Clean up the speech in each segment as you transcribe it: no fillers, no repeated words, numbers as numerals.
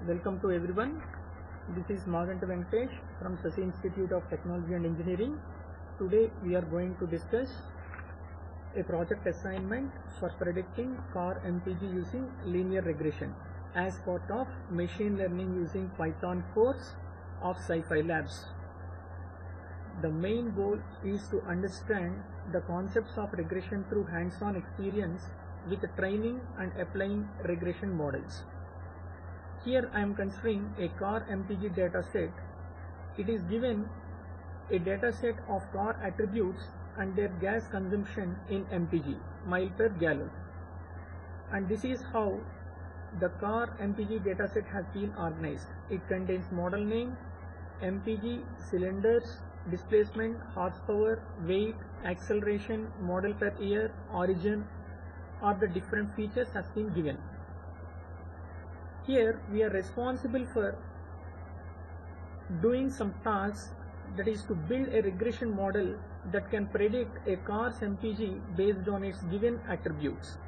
Welcome to everyone. This is Maganta Venkatesh from Sasi Institute of Technology and Engineering. Today we are going to discuss a project assignment for predicting car MPG using linear regression as part of machine learning using Python course of Sci-Fi Labs. The main goal is to understand the concepts of regression through hands-on experience with training and applying regression models. Here I am considering a car MPG dataset. It is given a dataset of car attributes and their gas consumption in MPG, mile per gallon. And this is how the car MPG dataset has been organized. It contains model name, MPG, cylinders, displacement, horsepower, weight, acceleration, model per year, origin, or the different features has been given. Here we are responsible for doing some tasks, that is to build a regression model that can predict a car's MPG based on its given attributes.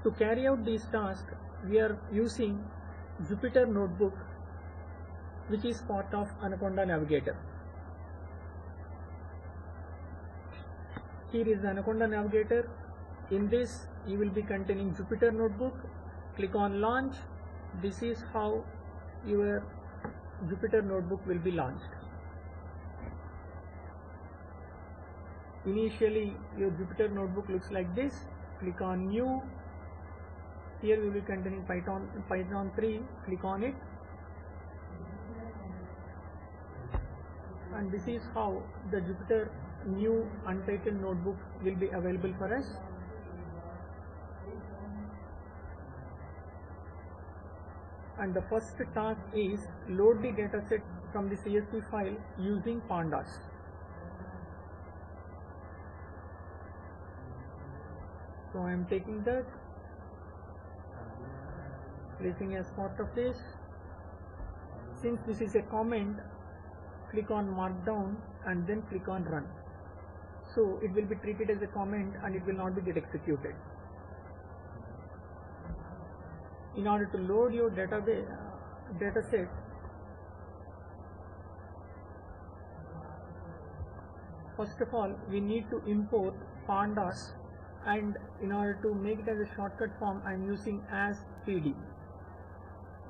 To carry out these tasks, we are using Jupyter Notebook, which is part of Anaconda Navigator. Here is Anaconda Navigator. In this you will be containing Jupyter Notebook. Click on launch. This is how your Jupyter Notebook will be launched. Initially your Jupyter Notebook looks like this. Click on new. Here we will be containing Python 3. Click on it. And this is how the Jupyter new untitled notebook will be available for us. And the first task is load the dataset from the CSV file using pandas. So I am taking that, placing as part of this. Since this is a comment, click on markdown and then click on run. So it will be treated as a comment and it will not be get executed. In order to load your dataset, first of all we need to import pandas, and in order to make it as a shortcut form I am using as PD.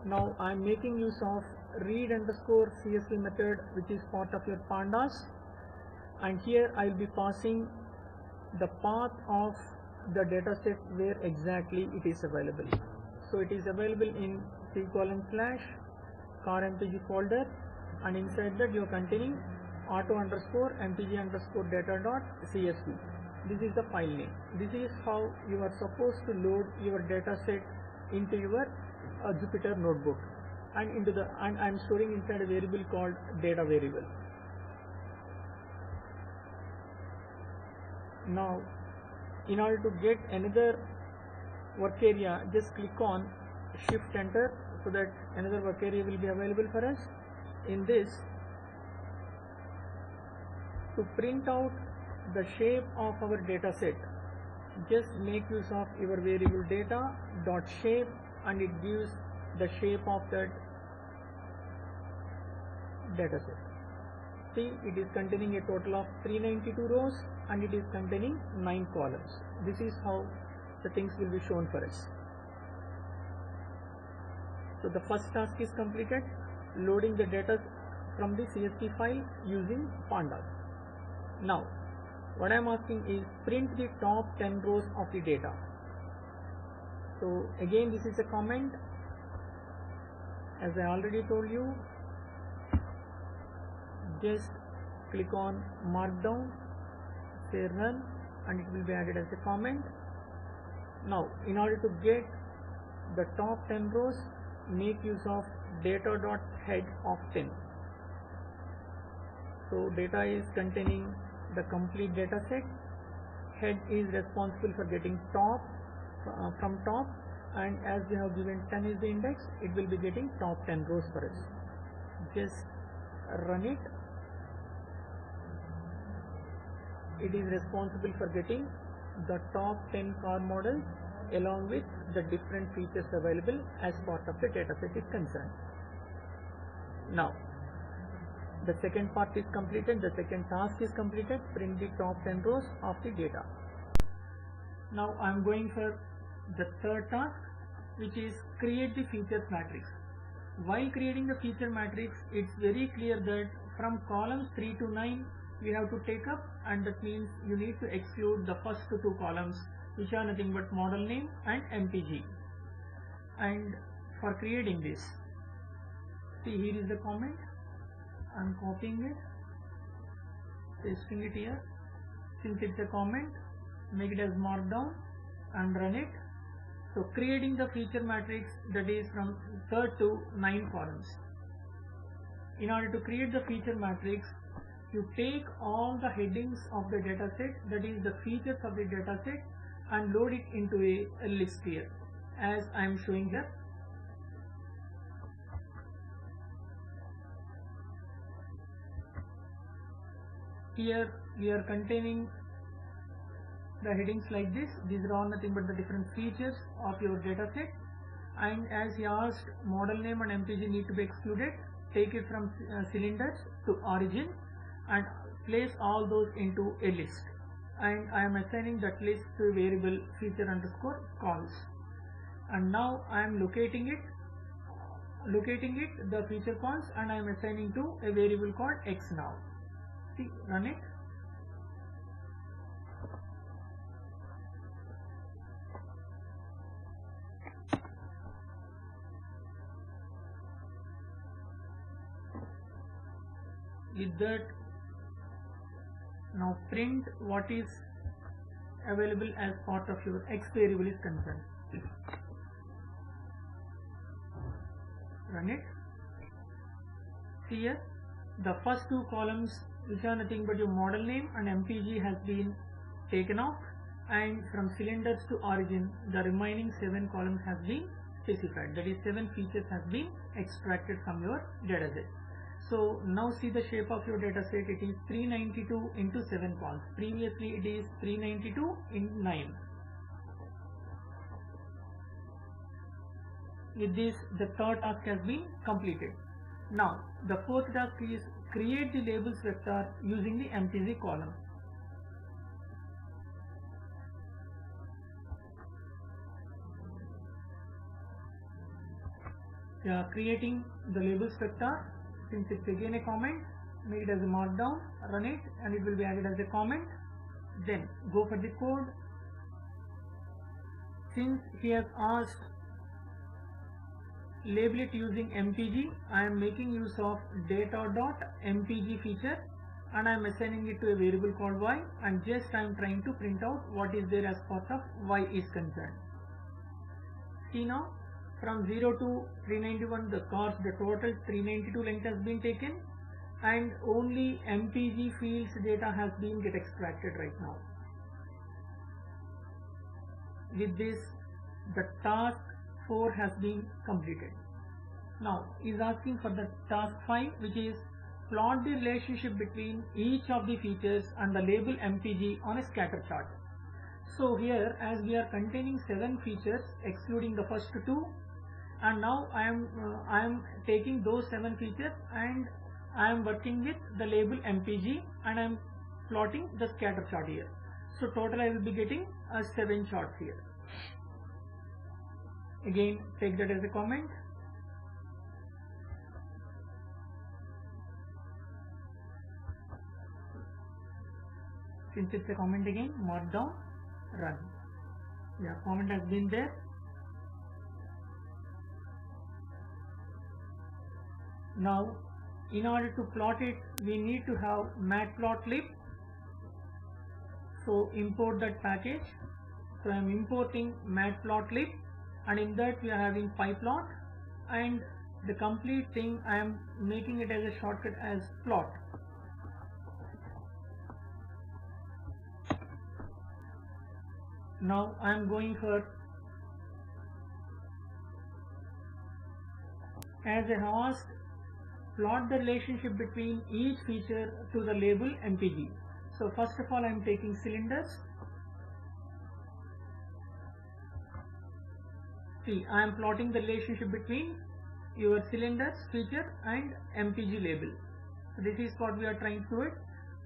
Now I am making use of read_CSV method, which is part of your pandas, and here I will be passing the path of the dataset where exactly it is available. So it is available in c:/car_mpg folder, and inside that you are containing auto_mpg_data.csv. This is the file name. This is how you are supposed to load your dataset into your Jupyter Notebook, and I am storing inside a variable called data variable. Now in order to get another work area, just click on shift enter so that another work area will be available for us. In this, to print out the shape of our dataset, just make use of your variable data.shape, and it gives the shape of that dataset. See, it is containing a total of 392 rows and it is containing 9 columns. This is how the things will be shown for us. So the first task is completed, loading the data from the CSV file using pandas. Now what I am asking is print the top 10 rows of the data. So again this is a comment. As I already told you, just click on markdown, say run, and it will be added as a comment. Now in order to get the top 10 rows, make use of data.head of 10. So data is containing the complete data set. Head is responsible for getting top from top, and as we have given 10 is the index, it will be getting top 10 rows for us. Just run it. It is responsible for getting the top 10 car models along with the different features available as part of the dataset is concerned. Now, the second part is completed, the second task is completed, print the top 10 rows of the data. Now I am going for the third task, which is create the features matrix. While creating the feature matrix, it's very clear that from columns 3 to 9 we have to take up, and that means you need to exclude the first two columns, which are nothing but model name and MPG. And for creating this, see, here is the comment. I am copying it, pasting it here. Since it's a comment, make it as markdown and run it. So creating the feature matrix, that is from 3rd to 9 columns. In order to create the feature matrix, you take all the headings of the dataset, that is the features of the dataset, and load it into a list here, as I am showing here. Here we are containing the headings like this. These are all nothing but the different features of your dataset, and as he asked, model name and MPG need to be excluded. Take it from cylinders to origin and place all those into a list, and I am assigning that list to a variable feature underscore calls. And now I am locating it the feature calls, and I am assigning to a variable called x now. See, run it. With that, now print what is available as part of your x variable is concerned. Run it. See here, the first two columns, which are nothing but your model name and MPG, has been taken off, and from cylinders to origin the remaining 7 columns has been specified, that is 7 features has been extracted from your dataset. So now see the shape of your dataset. It is 392 into 7 columns. Previously it is 392 in 9. With this, the third task has been completed. Now the fourth task is create the labels vector using the MPG column. Creating the labels vector, since it's again a comment, make it as a markdown, run it, and it will be added as a comment. Then go for the code. Since he has asked label it using MPG, I am making use of data.mpg feature, and I am assigning it to a variable called y, and just I am trying to print out what is there as part of y is concerned. See now, from 0 to 391 the total 392 length has been taken, and only MPG fields data has been extracted right now. With this, the task 4 has been completed. Now is asking for the task 5, which is plot the relationship between each of the features and the label MPG on a scatter chart. So here, as we are containing 7 features excluding the first 2, and now I am taking those 7 features and I am working with the label MPG, and I am plotting the scatter chart here. So total I will be getting 7 charts here. Again, take that as a comment. Since it's a comment, again mark down, run. Comment has been there. Now in order to plot it, we need to have matplotlib. So import that package. So I am importing matplotlib, and in that we are having pyplot, and the complete thing I am making it as a shortcut as plot. Now I am going for, as I have asked, plot the relationship between each feature to the label MPG. So first of all I am taking cylinders, See, I am plotting the relationship between your cylinders feature and MPG label. So this is what we are trying to do it.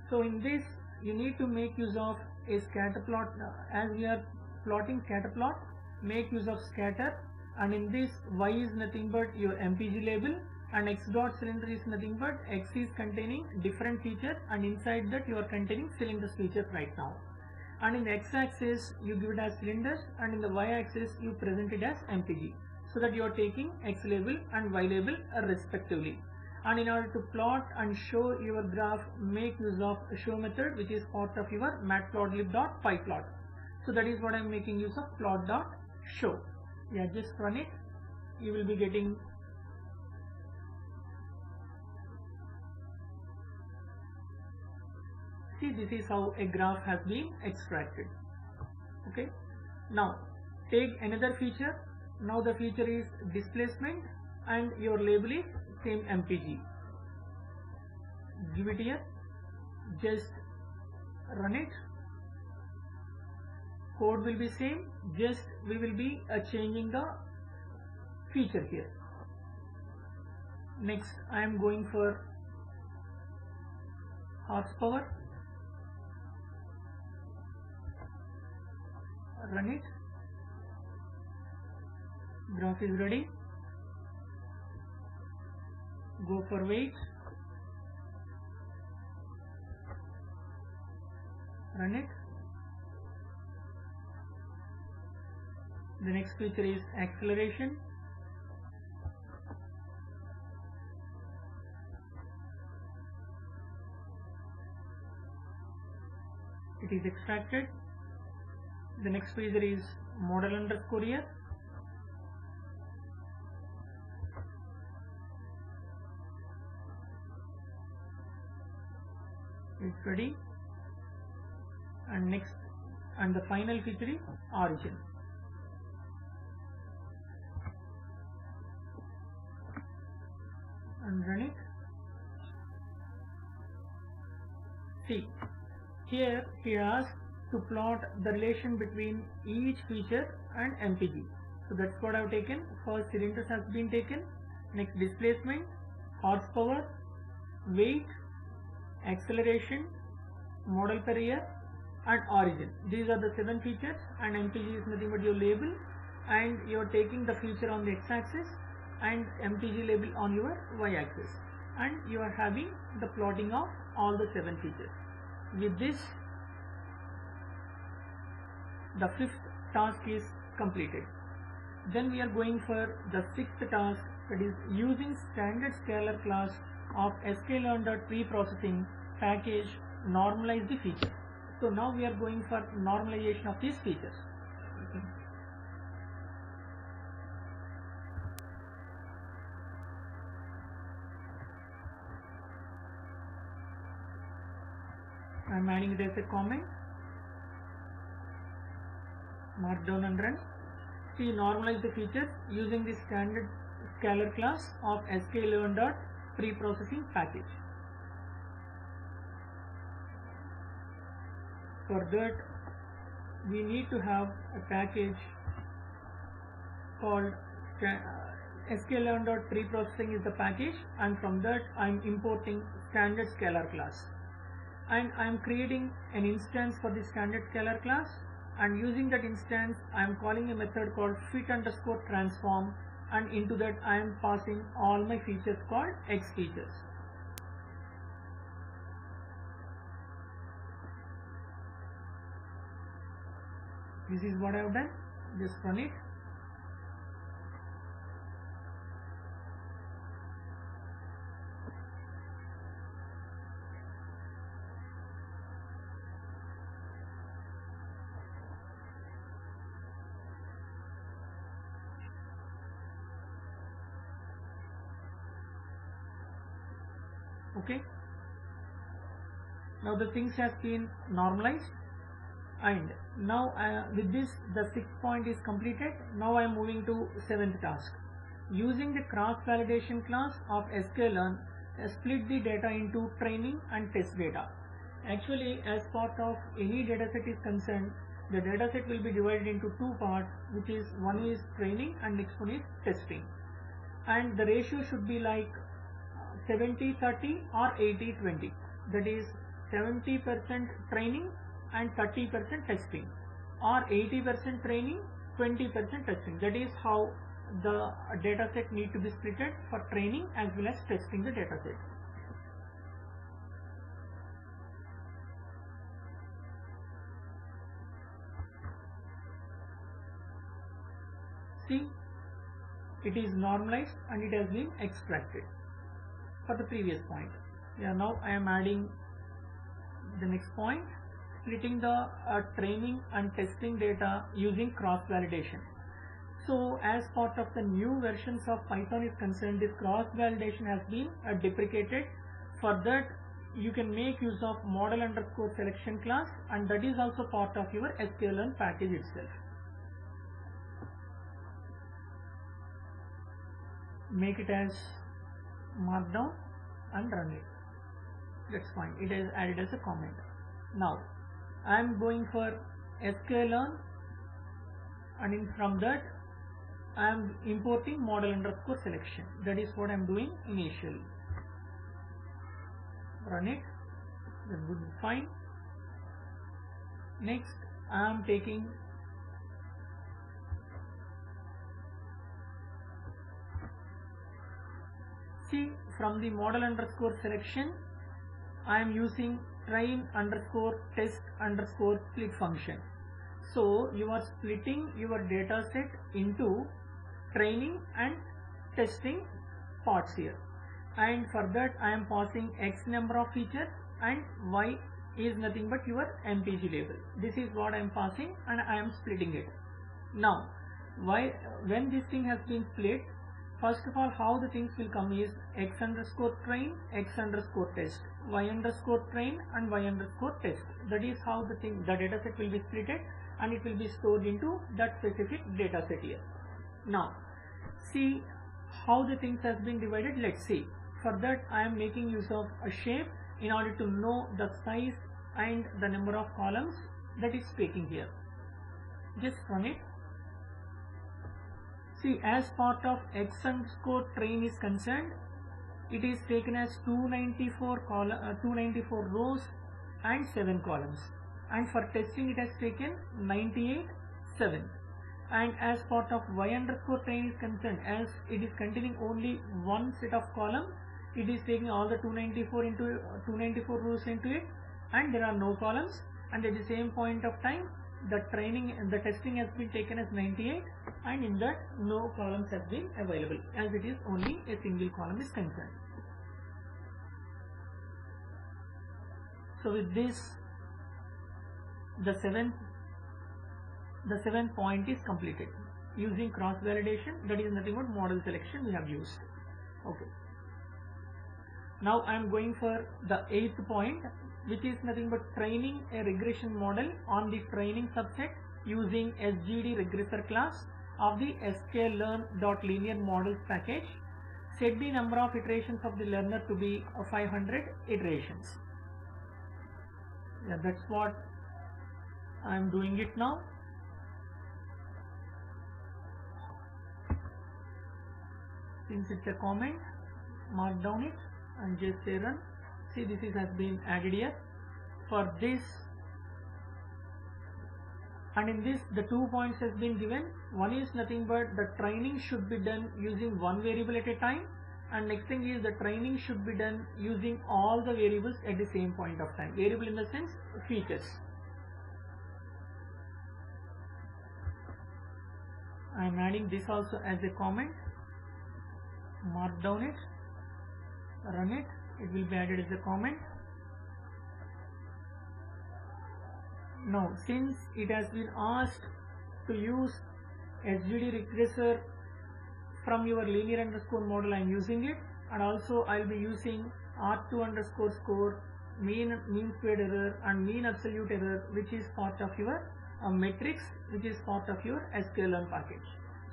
So in this you need to make use of a scatter plot. As we are plotting scatter plot, make use of scatter, and in this y is nothing but your MPG label and x dot cylinder is nothing but x is containing different features, and inside that you are containing cylinders features right now. And in the x-axis you give it as cylinders, and in the y-axis you present it as MPG, so that you are taking x label and y label respectively. And in order to plot and show your graph, make use of show method, which is part of your matplotlib.pyplot. So that is what I am making use of plot.show. Yeah, just run it. You will be getting see, this is how a graph has been extracted. Okay, now take another feature. Now the feature is displacement and your label is same MPG. Give it here, just run it. Code will be same, just we will be changing the feature here. Next I am going for horsepower. Run it. Graph is ready. Go for weight. Run it. The next feature is acceleration. It is extracted. The next feature is model underscore year. It's ready. And next, and the final feature is origin. And run it. See, here he asks to plot the relation between each feature and MPG. So that's what I have taken. First cylinders has been taken, next displacement, horsepower, weight, acceleration, model per year, and origin. These are the 7 features, and MPG is nothing but your label, and you are taking the feature on the x-axis and MPG label on your y-axis, and you are having the plotting of all the 7 features. With this, the 5th task is completed. Then we are going for the 6th task, that is using standard scalar class of sklearn.preprocessing package normalize the feature. So now we are going for normalization of these features. I am adding it as a comment. Mark down and run. See, normalize the features using the standard scalar class of sklearn.preprocessing package. For that, we need to have a package called sklearn.preprocessing is the package, and from that I am importing standard scalar class, and I am creating an instance for the standard scalar class, and using that instance I am calling a method called fit_transform, and into that I am passing all my features called x features. This is what I have done. Just run it. Okay. Now the things has been normalized, and now with this the 6th point is completed. Now I am moving to 7th task. Using the cross validation class of sklearn, split the data into training and test data. Actually, as part of any dataset is concerned, the data set will be divided into two parts, which is one is training and next one is testing, and the ratio should be like 70-30 or 80-20, that is 70% training and 30% testing, or 80% training, 20% testing. That is how the data set need to be splitted for training as well as testing the data set. See, it is normalized and it has been extracted for the previous point. Yeah, now I am adding the next point, splitting the training and testing data using cross validation. So as part of the new versions of Python is concerned, this cross validation has been deprecated. For that you can make use of model underscore selection class, and that is also part of your sklearn package itself. Make it as markdown and run it. That's fine, it is added as a comment. Now I am going for sklearn, and from that I am importing model underscore selection. That is what I am doing initially. Run it, that would be fine. Next I am taking from the model underscore selection, I am using train underscore test underscore split function. So you are splitting your data set into training and testing parts here, and for that I am passing x number of features and y is nothing but your MPG label. This is what I am passing and I am splitting it. Now when this thing has been split, first of all how the things will come is x underscore train, x underscore test, y underscore train and y underscore test. That is how the data set will be splitted and it will be stored into that specific data set here. Now see how the things has been divided. Let's see. For that I am making use of a shape in order to know the size and the number of columns that is taking here. Just run it. See, as part of x underscore train is concerned, it is taken as 294 rows and 7 columns, and for testing it has taken 98 7. And as part of y underscore train is concerned, as it is containing only one set of column, it is taking all the 294 rows into it, and there are no columns, and at the same point of time the testing has been taken as 98, and in that no columns have been available, as it is only a single column is concerned. So with this the seventh point is completed using cross validation, that is nothing but model selection we have used. Okay. Now I am going for the 8th point, which is nothing but training a regression model on the training subset using SGD regressor class of the sklearn.linear models package. Set the number of iterations of the learner to be 500 iterations. Yeah, that's what I am doing it now. Since it's a comment, mark down it and just say run. See, this has been added here for this, and in this the 2 points has been given. One is nothing but the training should be done using one variable at a time, and next thing is the training should be done using all the variables at the same point of time. Variable in the sense features. I am adding this also as a comment. Mark down it, run it, it will be added as a comment. Now since it has been asked to use SGD regressor from your linear underscore model, I am using it, and also I will be using R2 underscore score, mean squared error and mean absolute error, which is part of your matrix, which is part of your sklearn package.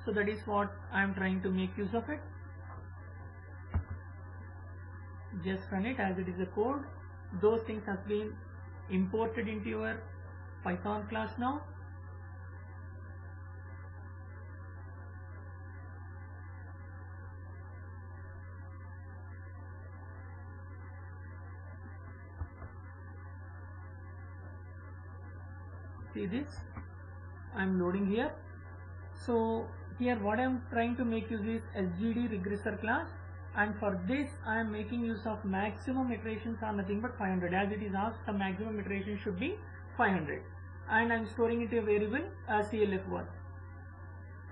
So that is what I am trying to make use of it. Just run it as it is a code. Those things have been imported into your Python class now, see this, I am loading here. So here what I am trying to make use is SGD regressor class, and for this I am making use of maximum iterations are nothing but 500, as it is asked the maximum iteration should be 500, and I am storing it a variable CLF1,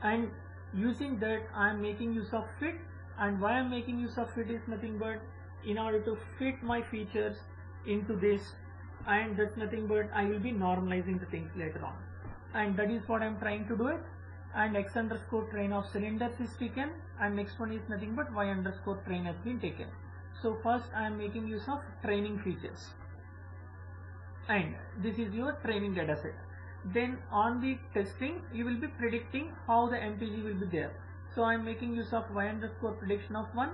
and using that I am making use of fit. And why I am making use of fit is nothing but in order to fit my features into this, and that's nothing but I will be normalizing the things later on, and that is what I am trying to do it. And x underscore train of cylinders is taken, and next one is nothing but y underscore train has been taken. So first I am making use of training features, and this is your training data set. Then on the testing you will be predicting how the MPG will be there. So I am making use of y underscore prediction of 1,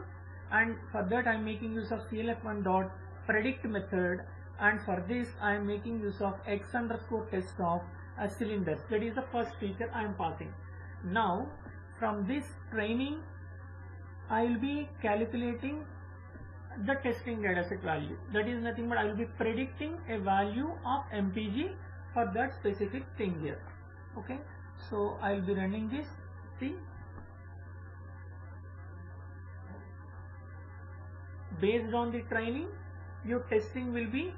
and for that I am making use of CLF1 dot predict method, and for this I am making use of x underscore test of cylinders. That is the first feature I am passing. Now from this training I will be calculating the testing dataset value. That is nothing but I will be predicting a value of MPG for that specific thing here. Okay, so I will be running this. See, based on the training, your testing will be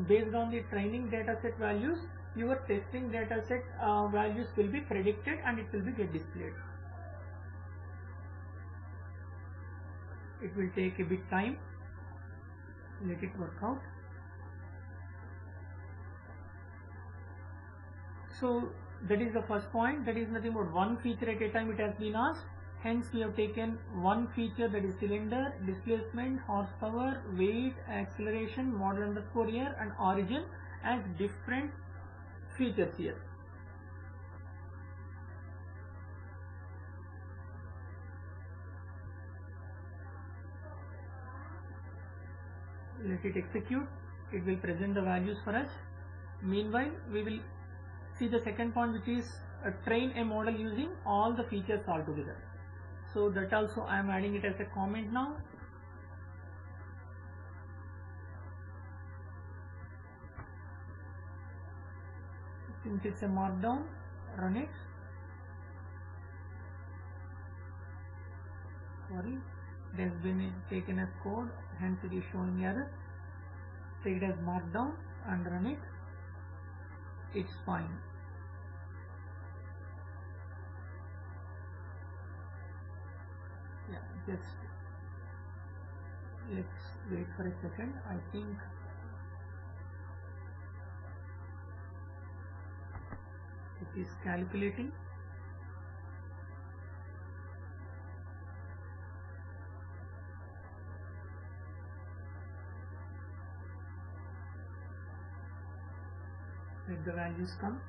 based on the training dataset values, your testing dataset values will be predicted and it will be get displayed. It will take a bit time. Let it work out. So that is the first point. That is nothing but one feature at a time it has been asked. Hence we have taken one feature, that is cylinder, displacement, horsepower, weight, acceleration, model underscore year and origin as different features here. Let it execute. It will present the values for us. Meanwhile, we will see the second point, which is train a model using all the features all together. So that also I am adding it as a comment now. Since it's a markdown, run it. Sorry, it has been taken as code, hence it is showing error. Take it as markdown and run it. It's fine. Yeah, just let's wait for a second. I think it is calculating. Let the values come.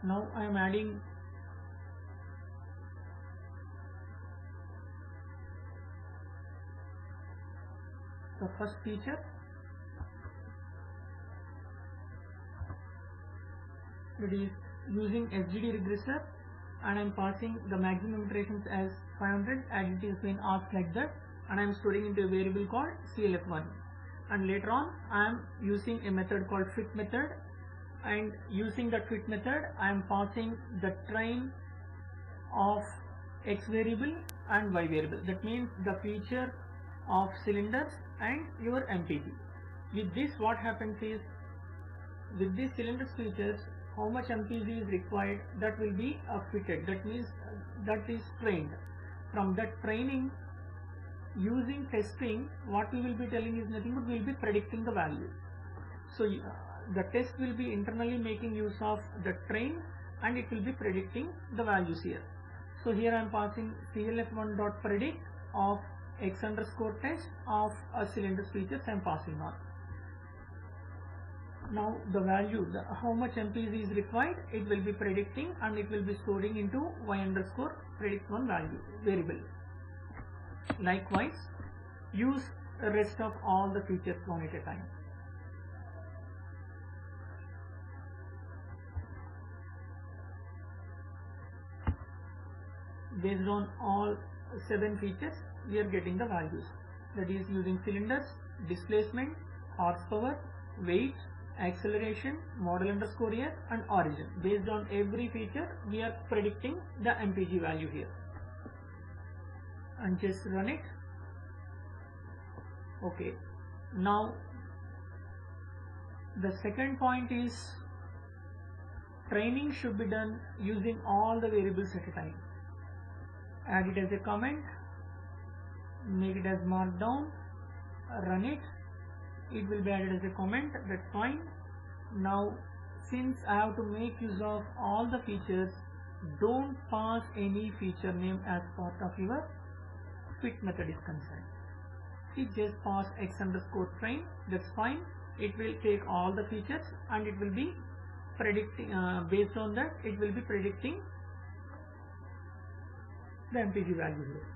Now I am adding the first feature. That is using SGD regressor, and I am passing the maximum iterations as 500 as it is been asked like that, and I am storing into a variable called CLF1, and later on I am using a method called fit method, and using that fit method I am passing the train of X variable and Y variable, that means the feature of cylinders and your MPG. With this what happens is, with these cylinders features, how much MPG is required, that will be fitted, that means that is trained. From that training, using testing, what we will be telling is nothing but we will be predicting the value. So the test will be internally making use of the train, and it will be predicting the values here. So here I am passing CLF1.predict of X underscore test of a cylinder features I am passing on. Now the value, how much MPG is required, it will be predicting, and it will be storing into Y underscore predict one value variable. Likewise, use the rest of all the features one at a time. Based on all 7 features, we are getting the values, that is using cylinders, displacement, horsepower, weight, acceleration, model underscore year, and origin. Based on every feature, we are predicting the MPG value here. And just run it. Okay. Now the second point is, training should be done using all the variables at a time. Add it as a comment, make it as markdown, run it. It will be added as a comment, that's fine. Now since I have to make use of all the features, don't pass any feature name as part of your fit method is concerned. It just pass X underscore train, that's fine. It will take all the features, and it will be predicting, based on that it will be predicting the MPG value here.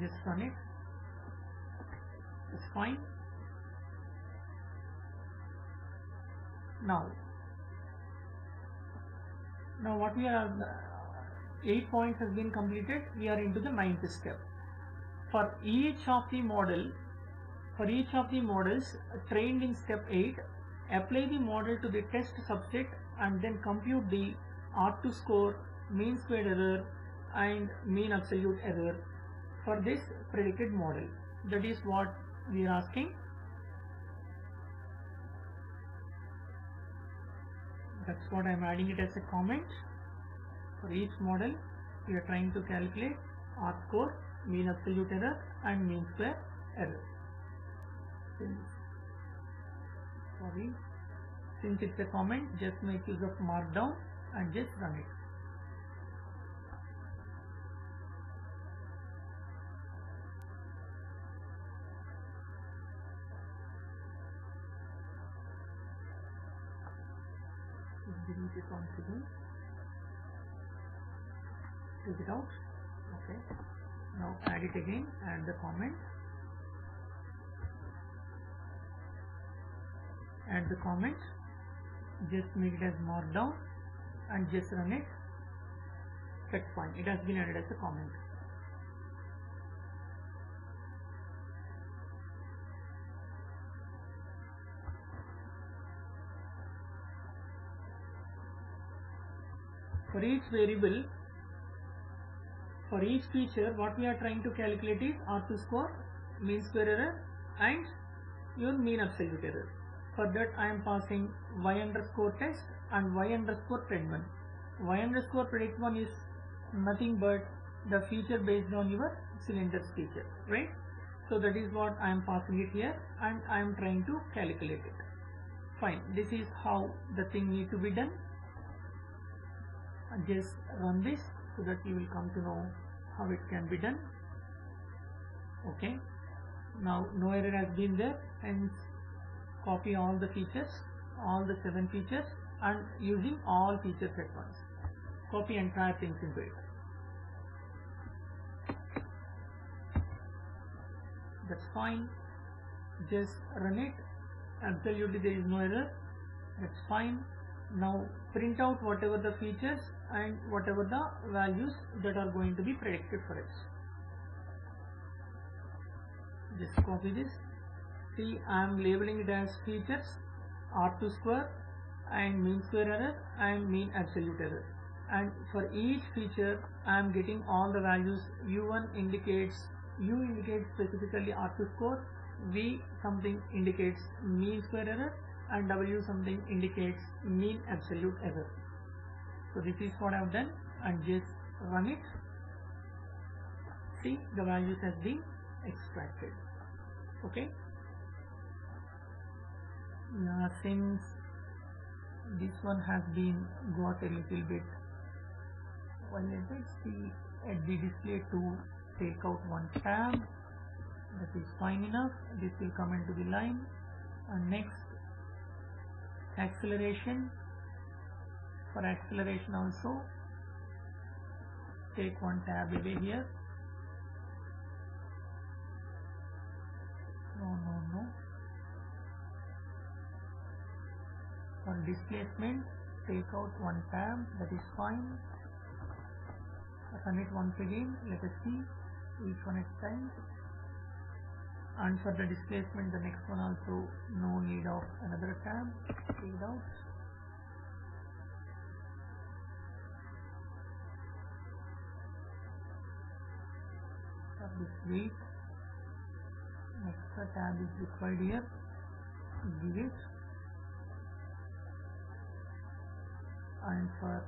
Just run it, it's fine. Now what we are, 8 points has been completed, we are into the 9th step. For each of the models trained in step 8, apply the model to the test subset and then compute the R2 score, mean squared error, and mean absolute error for this predicted model. That is what we are asking. That's what I am adding it as a comment. For each model, we are trying to calculate R score, mean absolute error, and mean square error. Since it's a comment, just make use of markdown and just run it. Delete it once again. Take it out. Okay. Now add it again, add the comment. Add the comment. Just make it as markdown and just run it. That's fine. It has been added as a comment. For each variable, for each feature, what we are trying to calculate is R2 score, mean square error, and your mean absolute error. For that I am passing Y underscore test and Y underscore predict one. Y underscore predict one is nothing but the feature based on your cylinders feature, right? So that is what I am passing it here, and I am trying to calculate it. Fine. This is how the thing need to be done. Just run this so that you will come to know how it can be done. Okay. Now no error has been there, hence copy all the features, all the 7 features, and using all features at once. Copy entire things into it. That's fine. Just run it. Absolutely there is no error. That's fine. Now print out whatever the features and whatever the values that are going to be predicted for us. Just copy this. See, I am labeling it as features, R2 square and mean square error and mean absolute error. And for each feature I am getting all the values. U1 indicates, U indicates specifically R2 score, V something indicates mean square error, and W something indicates mean absolute error. So this is what I have done, and just run it. See, the values has been extracted. Okay. Now since this one has been got a little bit, well, let us see at the display to take out one tab. That is fine enough. This will come into the line. And next, acceleration. For acceleration also, take one tab away here. No. For displacement, take out one tab. That is fine. Run it once again. Let us see each one at a time. And for the displacement, the next one also, no need of another tab. Take it out. For this weight, an extra tab is required here. Give it. And for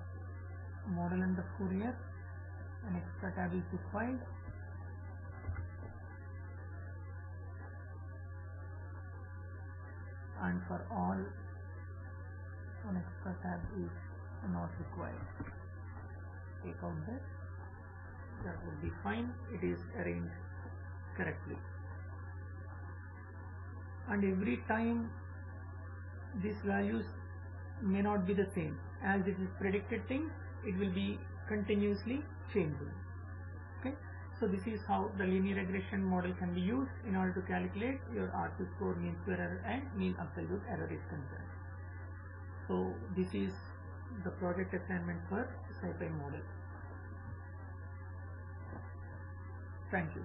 model and the Fourier, an extra tab is required. And for all, an extra tab is not required. Take out that would be fine. It is arranged correctly. And every time these values may not be the same. As it is predicted thing, it will be continuously changing. Okay. So this is how the linear regression model can be used in order to calculate your R2 score, mean square error and mean absolute error is concerned. So this is the project assignment for SciPy model. Thank you.